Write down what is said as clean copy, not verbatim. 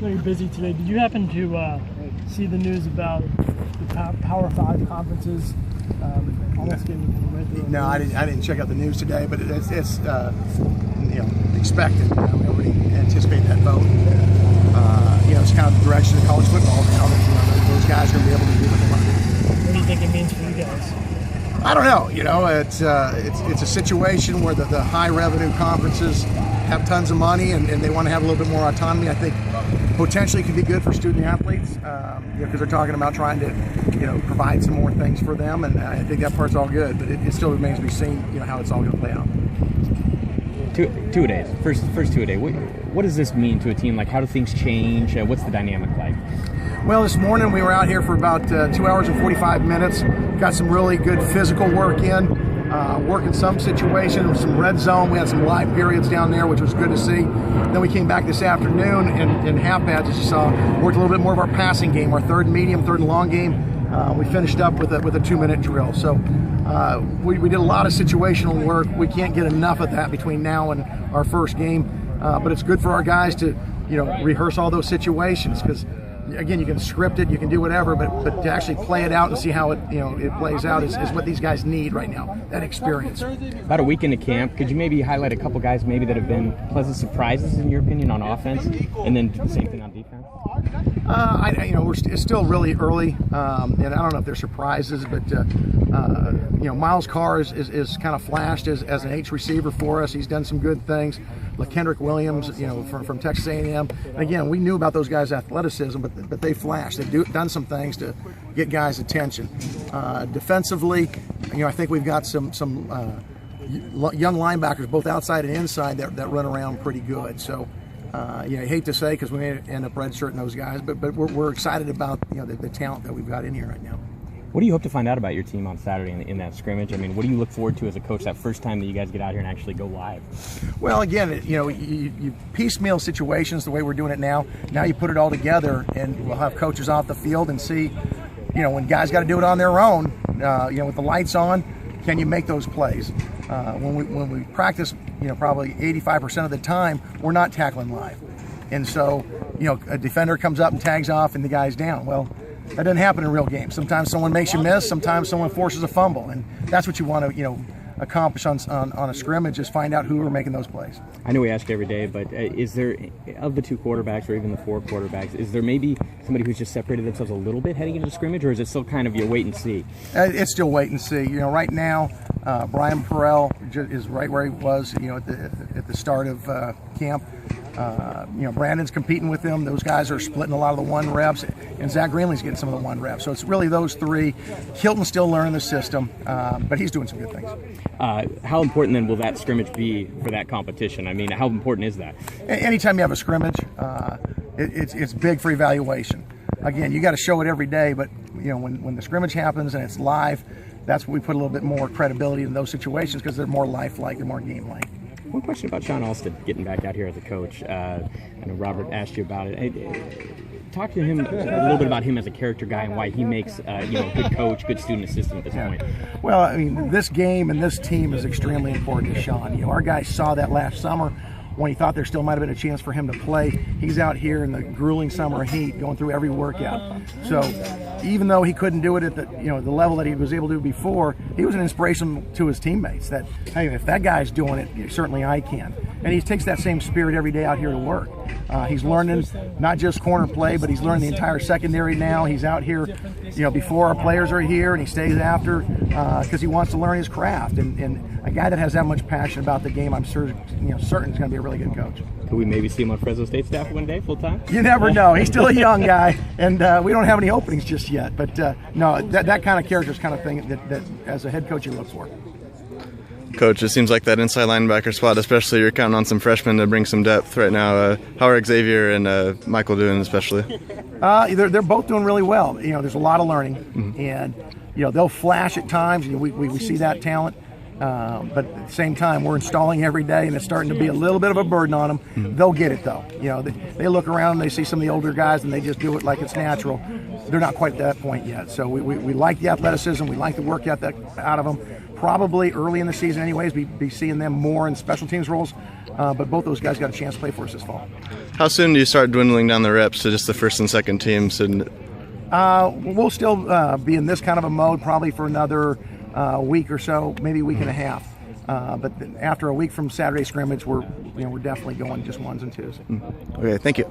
know you're busy today. Did you happen to see the news about the Power 5 conferences almost getting red? No, I didn't check out the news today, but it's expected. Everybody anticipate that vote. It's kind of the direction of college football now. Those guys are going to be able to do what they want to do. What do you think it means for you guys? I don't know. It's a situation where the high revenue conferences have tons of money and they want to have a little bit more autonomy. I think potentially could be good for student athletes because they're talking about trying to provide some more things for them, and I think that part's all good. But it still remains to be seen how it's all going to play out. Two-a-days. First two-a-day. What does this mean to a team? Like, how do things change? What's the dynamic like? Well, this morning we were out here for about 2 hours and 45 minutes. Got some really good physical work in, working some situations, some red zone. We had some live periods down there, which was good to see. Then we came back this afternoon and in half pads, as you saw, worked a little bit more of our passing game, our third and long game. We finished up with a 2-minute drill. So we did a lot of situational work. We can't get enough of that between now and our first game, but it's good for our guys to rehearse all those situations because. Again, you can script it, you can do whatever, but to actually play it out and see how it plays out is what these guys need right now, that experience. About a week into camp, could you maybe highlight a couple guys maybe that have been pleasant surprises in your opinion on offense, and then the same thing on defense? It's still really early, and I don't know if they're surprises, but Miles Carr is kind of flashed as an H receiver for us. He's done some good things. LaKendrick Williams, from Texas A&M. And again, we knew about those guys' athleticism, but they flashed. They've done some things to get guys' attention. Defensively, I think we've got some young linebackers, both outside and inside, that run around pretty good. So. I hate to say because we may end up redshirting those guys, but we're excited about the talent that we've got in here right now. What do you hope to find out about your team on Saturday in that scrimmage? I mean, what do you look forward to as a coach that first time that you guys get out here and actually go live? Well, again, you piecemeal situations the way we're doing it now. Now you put it all together, and we'll have coaches off the field and see, when guys got to do it on their own, with the lights on, can you make those plays? When we practice, probably 85% of the time, we're not tackling live. And so, a defender comes up and tags off and the guy's down. Well, that doesn't happen in real games. Sometimes someone makes you miss, sometimes someone forces a fumble. And that's what you want to, accomplish on a scrimmage is find out who are making those plays. I know we ask every day, but is there, of the two quarterbacks or even the four quarterbacks, is there maybe somebody who's just separated themselves a little bit heading into the scrimmage, or is it still kind of you wait and see? It's still wait and see. Right now, Brian Perrell is right where he was, at the start of camp. Brandon's competing with them. Those guys are splitting a lot of the 1 reps, and Zach Greenley's getting some of the 1 reps. So it's really those three. Hilton's still learning the system, but he's doing some good things. How important then will that scrimmage be for that competition? I mean, how important is that? Anytime you have a scrimmage, it's big for evaluation. Again, you got to show it every day, but when the scrimmage happens and it's live, that's when we put a little bit more credibility in those situations because they're more lifelike, they're more game-like. One question about Sean Alston getting back out here as a coach. I know Robert asked you about it. Talk to him a little bit about him as a character guy and why he makes a good coach, good student assistant at this point. Well, I mean, this game and this team is extremely important to Sean. Our guys saw that last summer when he thought there still might have been a chance for him to play. He's out here in the grueling summer heat going through every workout. So even though he couldn't do it at the level that he was able to before, he was an inspiration to his teammates that, hey, if that guy's doing it, certainly I can. And he takes that same spirit every day out here to work. He's learning not just corner play, but he's learning the entire secondary now. He's out here, before our players are here, and he stays after because he wants to learn his craft. And a guy that has that much passion about the game, I'm certain is going to be a really good coach. Could we maybe see him on Fresno State staff one day, full time? You never know. He's still a young guy, and we don't have any openings just yet. But no, that kind of character is kind of thing that as a head coach you look for. Coach, it seems like that inside linebacker spot, especially you're counting on some freshmen to bring some depth right now. How are Xavier and Michael doing especially? They're both doing really well. There's a lot of learning, and they'll flash at times. We see that talent. But at the same time, we're installing every day, and it's starting to be a little bit of a burden on them. They'll get it, though. They look around and they see some of the older guys, and they just do it like it's natural. They're not quite at that point yet. So we like the athleticism. We like the work ethic out of them. Probably early in the season anyways, be seeing them more in special teams roles. But both those guys got a chance to play for us this fall. How soon do you start dwindling down the reps to just the first and second teams? And We'll still be in this kind of a mode probably for another week or so, maybe a week and a half. But after a week from Saturday scrimmage, we're definitely going just ones and twos. Okay, thank you.